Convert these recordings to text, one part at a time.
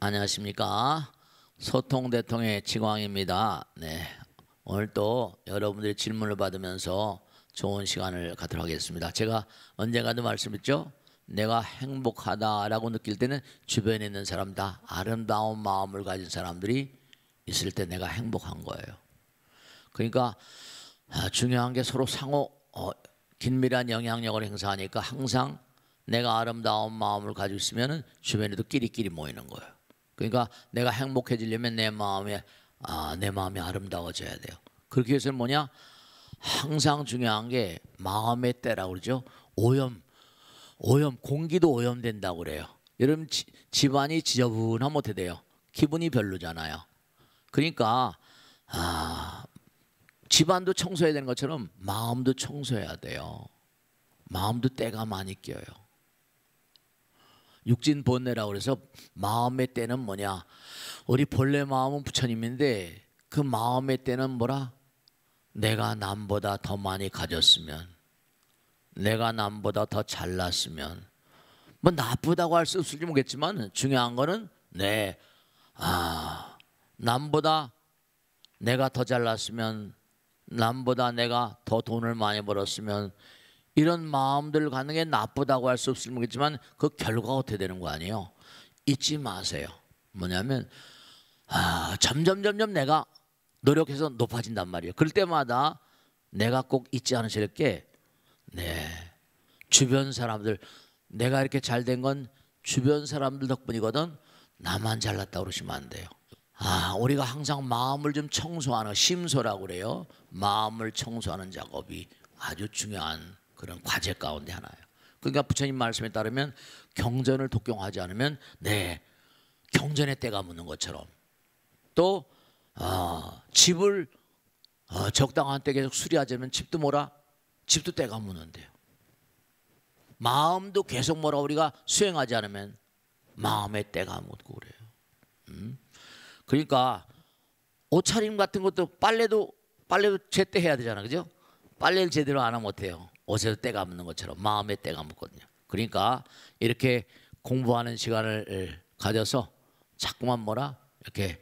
안녕하십니까. 소통대통의 지광입니다. 네, 오늘 또 여러분들의 질문을 받으면서 좋은 시간을 갖도록 하겠습니다. 제가 언젠가도 말씀했죠. 내가 행복하다라고 느낄 때는 주변에 있는 사람 다 아름다운 마음을 가진 사람들이 있을 때 내가 행복한 거예요. 그러니까 중요한 게 서로 상호 긴밀한 영향력을 행사하니까 항상 내가 아름다운 마음을 가지고 있으면 주변에도 끼리끼리 모이는 거예요. 그러니까 내가 행복해지려면 내 마음이 아름다워져야 돼요. 그렇게 해서 뭐냐? 항상 중요한 게 마음의 때라고 그러죠. 오염, 공기도 오염된다고 그래요. 여러분 집안이 지저분하면 어떻게 돼요? 기분이 별로잖아요. 그러니까 집안도 청소해야 되는 것처럼 마음도 청소해야 돼요. 마음도 때가 많이 껴요. 육진 본래라고 그래서 마음의 때는 뭐냐? 우리 본래 마음은 부처님인데 그 마음의 때는 뭐라? 내가 남보다 더 많이 가졌으면, 내가 남보다 더 잘났으면, 뭐 나쁘다고 할 수 없을지 모르겠지만 중요한 거는 남보다 내가 더 잘났으면, 남보다 내가 더 돈을 많이 벌었으면, 이런 마음들을 갖는 게 나쁘다고 할 수 없을 모르겠지만 그 결과가 어떻게 되는 거 아니에요? 잊지 마세요. 뭐냐면 점점 내가 노력해서 높아진단 말이에요. 그럴 때마다 내가 꼭 잊지 않으실 게 주변 사람들, 내가 이렇게 잘 된 건 주변 사람들 덕분이거든. 나만 잘났다고 그러시면 안 돼요. 우리가 항상 마음을 좀 청소하는, 심소라고 그래요. 마음을 청소하는 작업이 아주 중요한 그런 과제 가운데 하나예요. 그러니까 부처님 말씀에 따르면 경전을 독경하지 않으면 경전의 때가 묻는 것처럼, 또 집을 적당한 때 계속 수리하지 않으면 집도 때가 묻는데요. 마음도 계속 우리가 수행하지 않으면 마음의 때가 묻고 그래요. 그러니까 옷차림 같은 것도 빨래도 제때 해야 되잖아, 그죠? 빨래를 제대로 안 하면 어때요? 옷에도 때가 묻는 것처럼 마음에 때가 묻거든요. 그러니까 이렇게 공부하는 시간을 가져서 자꾸만 이렇게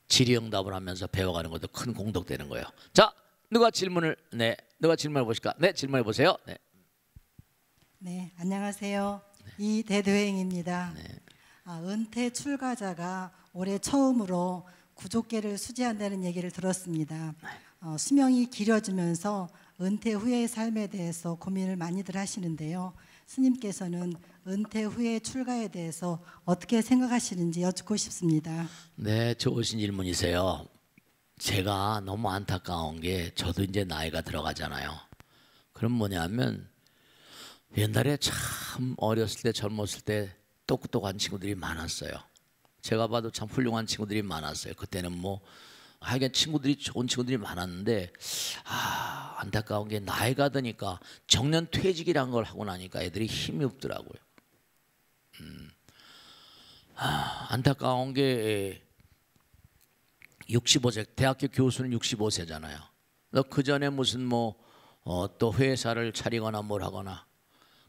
질의응답을 하면서 배워가는 것도 큰 공덕되는 거예요. 자, 누가 질문을 보실까? 네, 질문해 보세요. 네, 안녕하세요. 이대도행입니다. 은퇴 출가자가 올해 처음으로 구족계를 수지한다는 얘기를 들었습니다. 수명이 길어지면서 은퇴 후의 삶에 대해서 고민을 많이들 하시는데요. 스님께서는 은퇴 후의 출가에 대해서 어떻게 생각하시는지 여쭙고 싶습니다. 네, 좋으신 질문이세요. 제가 너무 안타까운 게 저도 이제 나이가 들어가잖아요. 그럼 뭐냐면 옛날에 참 어렸을 때, 젊었을 때 똑똑한 친구들이 많았어요. 제가 봐도 참 훌륭한 친구들이 많았어요. 그때는 하여간 좋은 친구들이 많았는데 안타까운 게 나이가 드니까 정년 퇴직이란 걸 하고 나니까 애들이 힘이 없더라고요. 안타까운 게 65세, 대학교 교수는 65세잖아요. 그 전에 무슨 또 회사를 차리거나 뭘 하거나.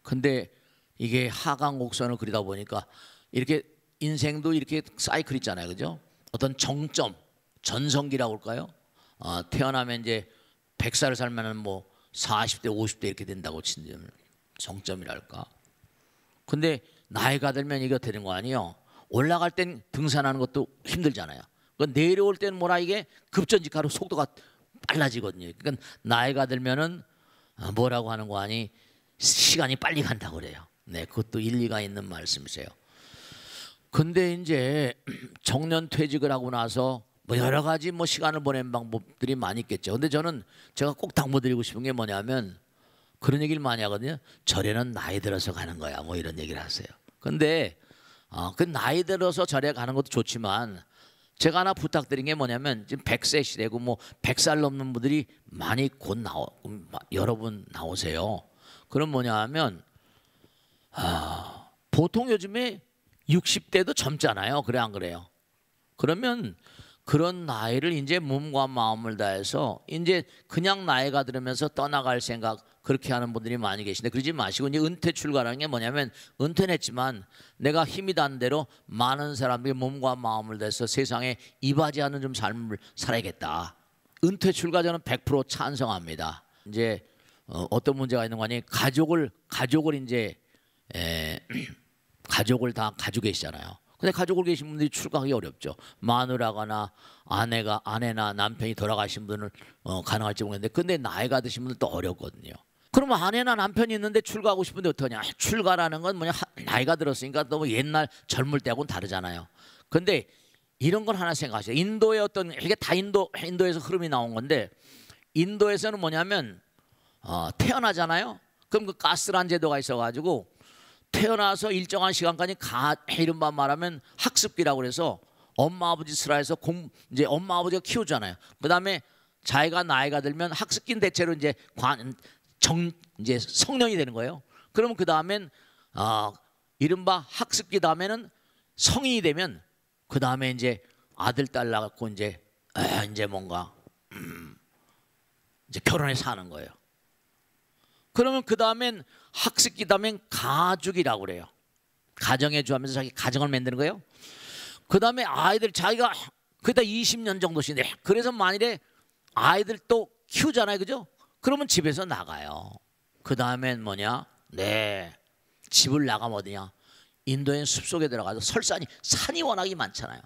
근데 이게 하강곡선을 그리다 보니까 이렇게 인생도 이렇게 사이클 있잖아요, 그죠? 어떤 정점, 전성기라고 할까요? 태어나면 이제 100살을 살면은 40대, 50대 이렇게 된다고 치는 정점이랄까. 근데 나이가 들면 이게 되는 거 아니에요? 올라갈 땐 등산하는 것도 힘들잖아요. 내려올 때는 이게 급전직하로 속도가 빨라지거든요. 그러니까 나이가 들면은 뭐라고 하는 거 아니? 시간이 빨리 간다고 그래요. 네, 그것도 일리가 있는 말씀이세요. 근데 이제 정년 퇴직을 하고 나서 여러 가지 시간을 보내는 방법들이 많이 있겠죠. 근데 제가 꼭 당부드리고 싶은 게 뭐냐면 그런 얘기를 많이 하거든요. 절에는 나이 들어서 가는 거야, 이런 얘기를 하세요. 근데 그 나이 들어서 절에 가는 것도 좋지만 제가 하나 부탁드린 게 뭐냐면 지금 100세 시대고 100살 넘는 분들이 많이 곧 여러분 나오세요. 그럼 뭐냐면 보통 요즘에 60대도 젊잖아요. 그래 안 그래요? 그러면 그런 나이를 이제 몸과 마음을 다해서 이제 그냥 나이가 들으면서 떠나갈 생각, 그렇게 하는 분들이 많이 계신데 그러지 마시고 이제 은퇴 출가라는 게 뭐냐면 은퇴는 했지만 내가 힘이 닿는 대로 많은 사람들이 몸과 마음을 내서 세상에 이바지하는 좀 삶을 살아야겠다. 은퇴 출가 저는 100% 찬성합니다. 이제 어떤 문제가 있는 거니 가족을 이제 가족을 다 가지고 계시잖아요. 근데 가족을 계신 분들이 출가하기 어렵죠. 마누라거나 아내나 남편이 돌아가신 분은 가능할지 모르겠는데 근데 나이가 드신 분들도 어렵거든요. 그러면 아내나 남편이 있는데 출가하고 싶은데 어떠냐? 출가라는 건 뭐냐? 나이가 들었으니까 너무 옛날 젊을 때하고는 다르잖아요. 근데 이런 건 하나 생각하세요. 인도의 어떤 이게 다 인도에서 흐름이 나온 건데 인도에서는 뭐냐면 태어나잖아요. 그럼 그 가스란 제도가 있어가지고 태어나서 일정한 시간까지 이른바 말하면 학습기라고 그래서 엄마 아버지 슬하에서 이제 엄마 아버지가 키우잖아요. 그 다음에 자기가 나이가 들면 학습기는 대체로 이제 이제 성년이 되는 거예요. 그러면 그 다음엔 이른바 학습기 다음에는 성인이 되면 그 다음에 이제 아들 딸 낳고 이제 뭔가 이제 결혼해서 사는 거예요. 그러면 그 다음엔 학습기 다음엔 가족이라고 그래요. 가정의 주하면서 자기 가정을 만드는 거예요. 그 다음에 아이들 자기가 그다 20년 정도씩 그래서 만일에 아이들 또 키우잖아요, 그죠? 그러면 집에서 나가요. 그 다음엔 뭐냐? 집을 나가면 어디냐? 인도엔 숲속에 들어가서 산이 워낙이 많잖아요.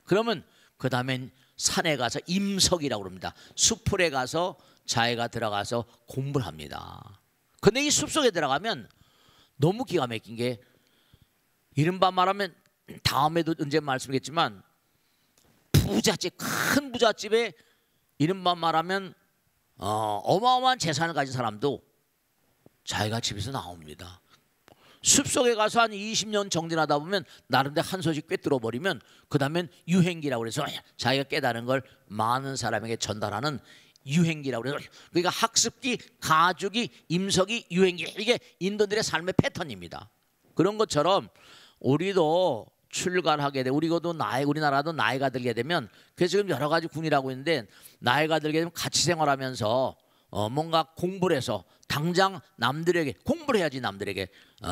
그러면 그 다음엔 산에 가서 임석이라고 합니다. 숲풀에 가서 자기가 들어가서 공부를 합니다. 근데 이 숲속에 들어가면 너무 기가 막힌 게 이른바 말하면 다음에도 언제 말씀드리겠지만 큰 부잣집에 이른바 말하면 어마어마한 재산을 가진 사람도 자기가 집에서 나옵니다. 숲속에 가서 한 20년 정진하다 보면 나름대로 한 소식 꿰뚫어 버리면 그 다음엔 유행기라고 그래서 자기가 깨달은 걸 많은 사람에게 전달하는 유행기라고 그래서 그러니까 학습기, 가족이, 임석이, 유행기 이게 인도들의 삶의 패턴입니다. 그런 것처럼 우리도 출가를 하게 돼 우리나라도 나이가 들게 되면 그래서 지금 여러 가지 군이라고 있는데 나이가 들게 되면 같이 생활하면서 뭔가 공부를 해서 당장 남들에게 공부를 해야지 남들에게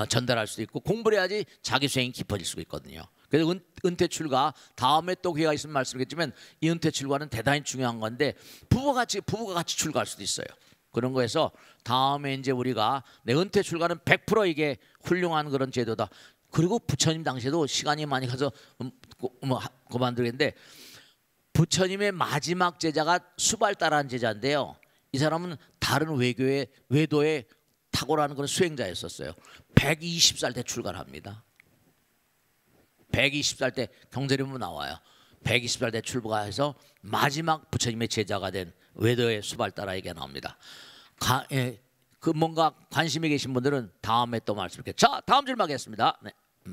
전달할 수도 있고 공부를 해야지 자기 수행이 깊어질 수가 있거든요. 그래서 은퇴 출가 다음에 또 기회가 있으면 말씀드리겠지만 이 은퇴 출가는 대단히 중요한 건데 부부가 같이 출가할 수도 있어요. 그런 거에서 다음에 이제 우리가 은퇴 출가는 100% 이게 훌륭한 그런 제도다. 그리고 부처님 당시에도 시간이 많이 가서 그만두겠는데 부처님의 마지막 제자가 수발따라는 제자인데요. 이 사람은 다른 외도의 탁월한 그런 수행자였었어요. 120살 때 출가를 합니다. 120살 때 경제리 보면 나와요. 120살 때 출가해서 마지막 부처님의 제자가 된 외도의 수발따라에게 나옵니다. 그 뭔가 관심이 계신 분들은 다음에 또 말씀드릴게요. 자, 다음 질문 하겠습니다. 네,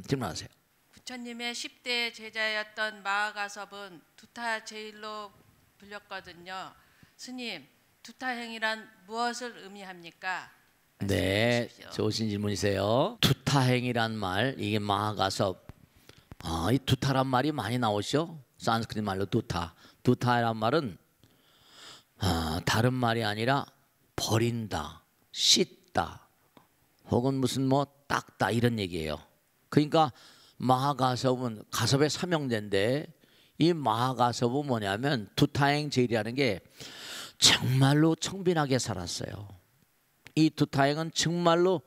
질문하세요. 부처님의 10대 제자였던 마하가섭은 두타 제일로 불렸거든요. 스님, 두타행이란 무엇을 의미합니까? 네, 좋으신 질문이세요. 두타행이란 말, 이게 마하가섭. 이 두타란 말이 많이 나오죠. 산스크리트 말로 두타란 말은 다른 말이 아니라 버린다, 씻다, 혹은 무슨 닦다 이런 얘기예요. 그러니까 마하가섭은 가섭의 삼형제인데 이 마하가섭은 뭐냐면 두타행 제일이라는 게 정말로 청빈하게 살았어요. 이 두타행은 정말로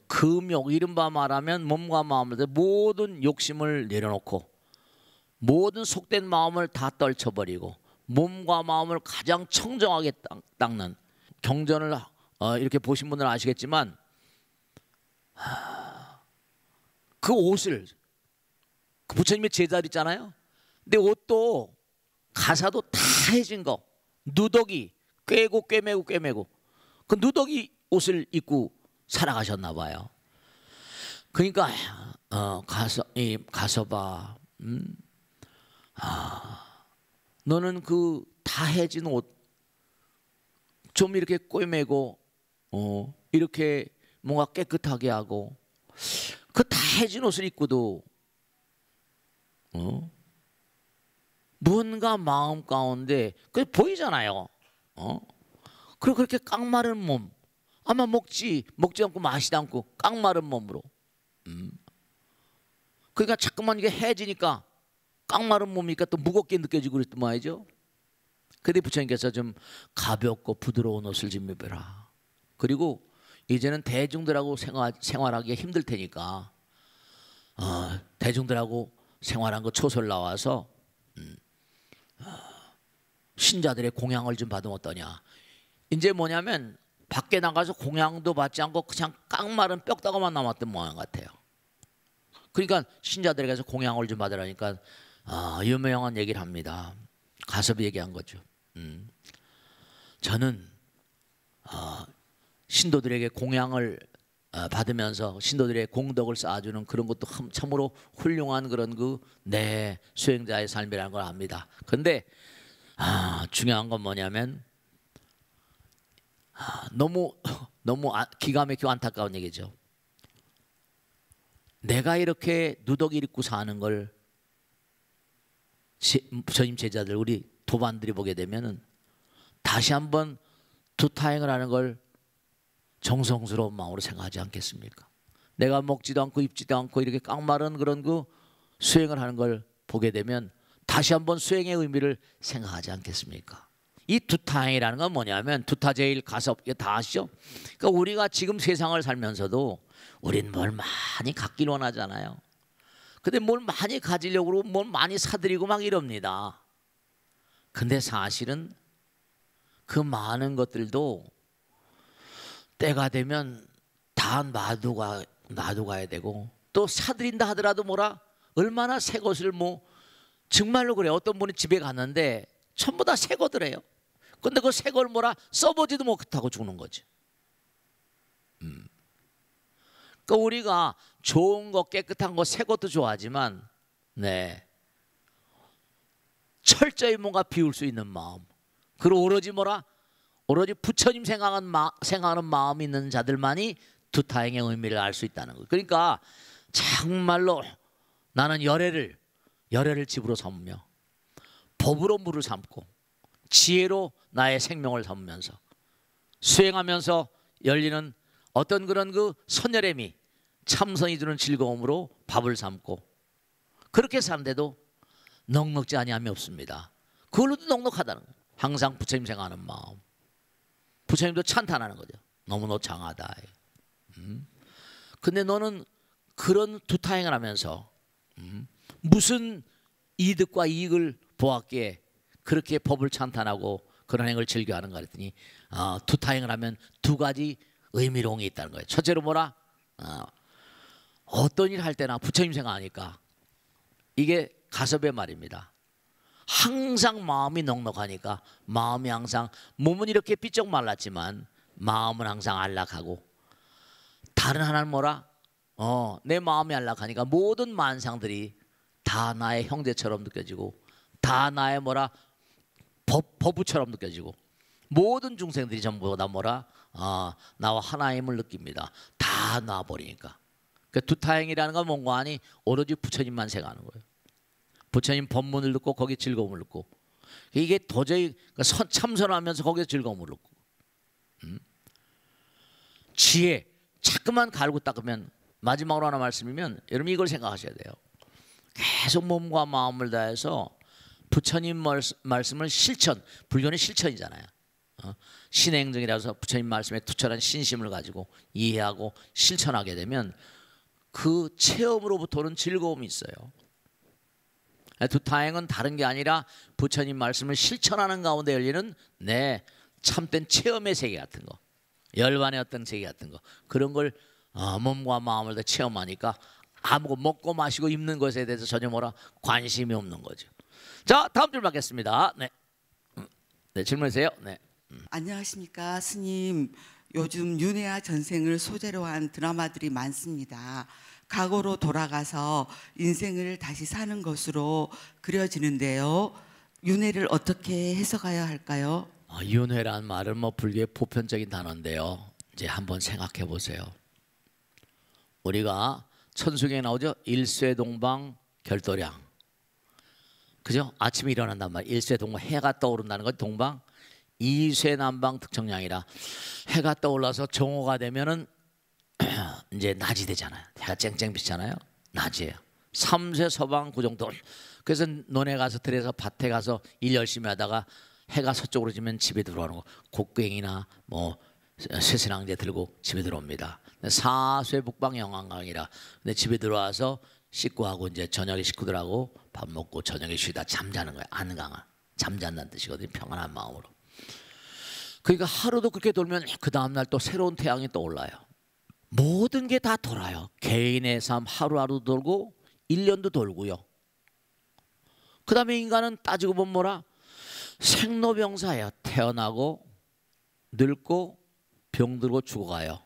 금욕, 이른바 말하면 몸과 마음을 모든 욕심을 내려놓고 모든 속된 마음을 다 떨쳐버리고 몸과 마음을 가장 청정하게 닦는 경전을 이렇게 보신 분들은 아시겠지만 그 옷을 그 부처님의 제자들 있잖아요. 근데 옷도 가사도 다 해진 거 누더기 꿰고 그 누더기 옷을 입고 살아가셨나 봐요. 그러니까 가서봐 너는 그 다 해진 옷 좀 이렇게 꿰매고 이렇게 뭔가 깨끗하게 하고 그 다 해진 옷을 입고도 무언가 마음 가운데 그 보이잖아요. 그리고 그렇게 깡마른 몸, 아마 먹지 않고 마시지 않고 깡마른 몸으로. 그러니까 자꾸만 이게 해지니까 깡마른 몸이니까 또 무겁게 느껴지고 그랬단 말이죠. 근데 부처님께서 좀 가볍고 부드러운 옷을 좀 입어라. 그리고 이제는 대중들하고 생활하기가 힘들 테니까 대중들하고 생활한 거 초설 나와서 신자들의 공양을 좀 받으면 어떠냐. 이제 뭐냐면 밖에 나가서 공양도 받지 않고 그냥 깡마른 뼈다가만 남았던 모양 같아요. 그러니까 신자들에게서 공양을 좀 받으라니까 유명한 얘기를 합니다. 가섭이 얘기한 거죠. 저는 신도들에게 공양을 받으면서 신도들의 공덕을 쌓아주는 그런 것도 참으로 훌륭한 그런 내 수행자의 삶이라는 걸 압니다. 그런데 중요한 건 뭐냐면 너무 기가 막히고 안타까운 얘기죠. 내가 이렇게 누더기를 입고 사는 걸 부처님 제자들 우리 도반들이 보게 되면은 다시 한번 두타행을 하는 걸 정성스러운 마음으로 생각하지 않겠습니까? 내가 먹지도 않고 입지도 않고 이렇게 깡마른 그런 수행을 하는 걸 보게 되면 다시 한번 수행의 의미를 생각하지 않겠습니까? 이 두타행이라는 건 뭐냐면 두타제일 가섭, 이거 다 아시죠? 그러니까 우리가 지금 세상을 살면서도 우린 뭘 많이 갖길 원하잖아요. 근데 뭘 많이 가지려고 그러고 뭘 많이 사들이고 막 이럽니다. 근데 사실은 그 많은 것들도 때가 되면 다 놔두가야 되고, 또 사들인다 하더라도 얼마나 새 것을 정말로 그래. 어떤 분이 집에 갔는데 전부 다 새 거더래요. 근데 그 새 걸 써보지도 못하고 죽는 거지. 그러니까 우리가 좋은 거, 깨끗한 거, 새 것도 좋아하지만 철저히 뭔가 비울 수 있는 마음, 그리고 오로지 부처님 생각하는 마음이 있는 자들만이 두타행의 의미를 알 수 있다는 거예요. 그러니까 정말로 나는 열애를 집으로 삼으며 법으로 물을 삼고 지혜로 나의 생명을 삼으면서 수행하면서 열리는 어떤 그런 선열함이 참선이 주는 즐거움으로 밥을 삼고 그렇게 사는데도 넉넉지 아니함이 없습니다. 그걸로도 넉넉하다는 거예요. 항상 부처님 생각하는 마음. 부처님도 찬탄하는 거죠. 너무너무 장하다. 근데 너는 그런 두타행을 하면서 무슨 이득과 이익을 보았기에 그렇게 법을 찬탄하고 그런 행을 즐겨하는가 그랬더니 두타행을 하면 두 가지 의미로움이 있다는 거예요. 첫째로 어떤 일 할 때나 부처님 생각하니까 이게 가섭의 말입니다. 항상 마음이 넉넉하니까 마음이 항상, 몸은 이렇게 삐쩍 말랐지만 마음은 항상 안락하고, 다른 하나는 내 마음이 안락하니까 모든 만상들이 다 나의 형제처럼 느껴지고 다 나의 법부처럼 느껴지고 모든 중생들이 전부 다 나와 하나임을 느낍니다. 다 놔버리니까. 그 두타행이라는 건 뭔가 아니 오로지 부처님만 생각하는 거예요. 부처님 법문을 듣고 거기에 즐거움을 듣고, 이게 도저히 참선하면서 거기에 즐거움을 듣고, 지혜 자꾸만 갈고 닦으면, 마지막으로 하나 말씀이면 여러분 이걸 생각하셔야 돼요. 계속 몸과 마음을 다해서 부처님 말씀을 불교는 실천이잖아요. 신행정이라서 부처님 말씀에 투철한 신심을 가지고 이해하고 실천하게 되면 그 체험으로부터는 즐거움이 있어요. 두타행은 다른 게 아니라 부처님 말씀을 실천하는 가운데 열리는 참된 체험의 세계 같은 거, 열반의 어떤 세계 같은 거, 그런 걸 몸과 마음을 다 체험하니까 아무거 먹고 마시고 입는 것에 대해서 전혀 관심이 없는 거죠. 자, 다음 줄 받겠습니다. 네, 질문하세요. 네. 안녕하십니까 스님. 요즘 윤회와 전생을 소재로 한 드라마들이 많습니다. 과거로 돌아가서 인생을 다시 사는 것으로 그려지는데요. 윤회를 어떻게 해석해야 할까요? 윤회란 말은 불교의 보편적인 단어인데요. 이제 한번 생각해 보세요. 우리가 천수경에 나오죠. 일쇄동방 결도량. 그죠? 아침에 일어난단 말이에요. 일쇄동방, 해가 떠오른다는 건 동방. 이쇠 남방 특정량이라 해가 떠올라서 정오가 되면은 이제 낮이 되잖아요. 해가 쨍쨍 비치잖아요. 낮이에요. 3쇠 서방 그 정도. 그래서 논에 가서 들에서 밭에 가서 일 열심히 하다가 해가 서쪽으로 지면 집에 들어오는 거. 곡괭이나 뭐 쇠쇠낭제 들고 집에 들어옵니다. 4쇠 북방 영안강이라. 근데 집에 들어와서 식구하고 이제 저녁에 식구들하고 밥 먹고 저녁에 쉬다 잠자는 거예요. 안강아. 잠잔다는 뜻이거든요. 평안한 마음으로. 그러니까 하루도 그렇게 돌면 그 다음날 또 새로운 태양이 떠올라요. 모든 게 다 돌아요. 개인의 삶 하루하루 돌고 1년도 돌고요. 그 다음에 인간은 따지고 보면 뭐라? 생로병사예요. 태어나고 늙고 병들고 죽어가요.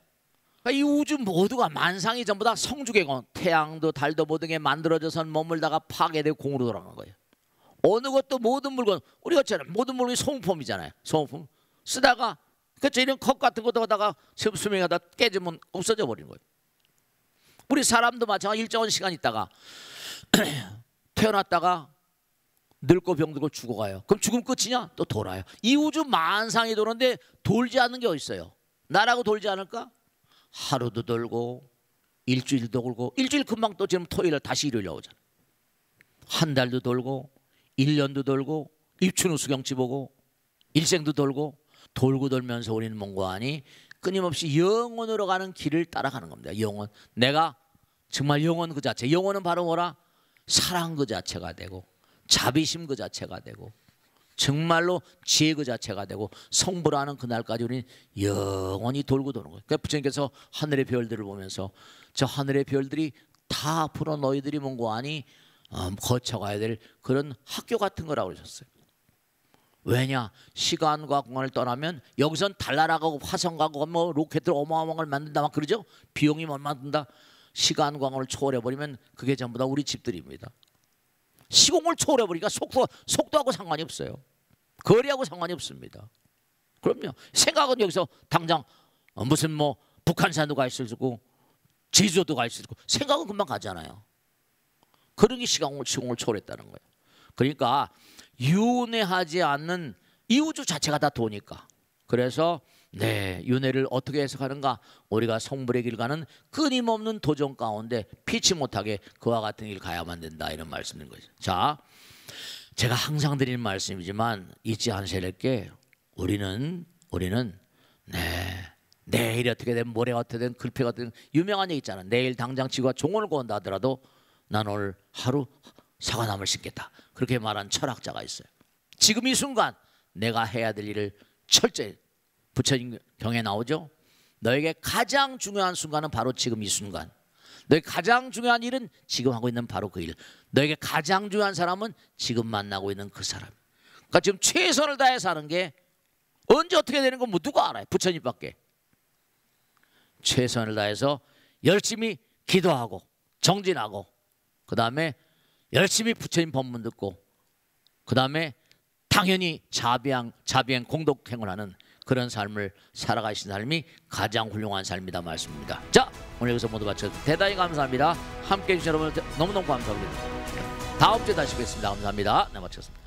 그러니까 이 우주 모두가 만상이 전부 다 성주계공. 태양도 달도 모든 게 만들어져서 머물다가 파괴되고 공으로 돌아가는 거예요. 어느 것도 모든 물건, 우리가 모든 물건이 소모품이잖아요. 소모품 쓰다가 그렇죠. 이런 컵 같은 것도 하다가 수명하다 깨지면 없어져 버리는 거예요. 우리 사람도 마찬가지. 일정한 시간 있다가 태어났다가 늙고 병들고 죽어가요. 그럼 죽음 끝이냐? 또 돌아요. 이 우주 만상이 도는데 돌지 않는 게 어디 있어요? 나라고 돌지 않을까? 하루도 돌고 일주일도 돌고 일주일 금방 또 지금 토요일 다시 일요일 나오잖아. 한 달도 돌고 1년도 돌고 입춘 우수경치 보고 일생도 돌고 돌고 돌면서 우리는 뭔가하니 끊임없이 영원으로 가는 길을 따라가는 겁니다. 영원. 내가 정말 영원 그 자체. 영원은 바로 뭐라? 사랑 그 자체가 되고 자비심 그 자체가 되고 정말로 지혜 그 자체가 되고 성불하는 그날까지 우리는 영원히 돌고 도는 거예요. 그러니까 부처님께서 하늘의 별들을 보면서 저 하늘의 별들이 다 앞으로 너희들이 뭔가하니 거쳐가야 될 그런 학교 같은 거라고 그러셨어요. 왜냐? 시간과 공간을 떠나면 여기선 달 날아가고 화성 가고 뭐 로켓들 어마어마한 걸 만든다 막 그러죠. 비용이 얼마 든다. 시간 공간을 초월해버리면 그게 전부 다 우리 집들입니다. 시공을 초월해버리니까 속도하고 상관이 없어요. 거리하고 상관이 없습니다. 그럼요. 생각은 여기서 당장 무슨 뭐 북한산도 갈 수 있고 제주도도 갈 수 있고 생각은 금방 가잖아요. 그런 게 시공을 초월했다는 거예요. 그러니까 윤회하지 않는 이 우주 자체가 다 도니까. 그래서 윤회를 어떻게 해석하는가? 우리가 성불의 길 가는 끊임없는 도전 가운데 피치 못하게 그와 같은 길 가야만 된다 이런 말씀인 거죠. 자, 제가 항상 드리는 말씀이지만 잊지 않으셔야 될 게 우리는 내일이 어떻게 되든 모레가 어떻게 되든 글패가 어떻게 되든 유명한 얘기 있잖아. 내일 당장 지구가 종원을 구한다 하더라도 난 오늘 하루 사과나무를 심겠다. 그렇게 말한 철학자가 있어요. 지금 이 순간 내가 해야 될 일을 철저히 부처님 경에 나오죠. 너에게 가장 중요한 순간은 바로 지금 이 순간. 너에게 가장 중요한 일은 지금 하고 있는 바로 그 일. 너에게 가장 중요한 사람은 지금 만나고 있는 그 사람. 그러니까 지금 최선을 다해서 하는 게 언제 어떻게 되는 건 뭐 누가 알아요? 부처님밖에. 최선을 다해서 열심히 기도하고 정진하고 그 다음에 열심히 부처님 법문 듣고 그 다음에 당연히 자비행 공덕행을 하는 그런 삶을 살아가신 삶이 가장 훌륭한 삶이다 말씀입니다. 자, 오늘 여기서 모두 마쳤습니다. 대단히 감사합니다. 함께해 주신 여러분 너무너무 감사합니다. 다음 주에 다시 뵙겠습니다. 감사합니다. 네, 마쳤습니다.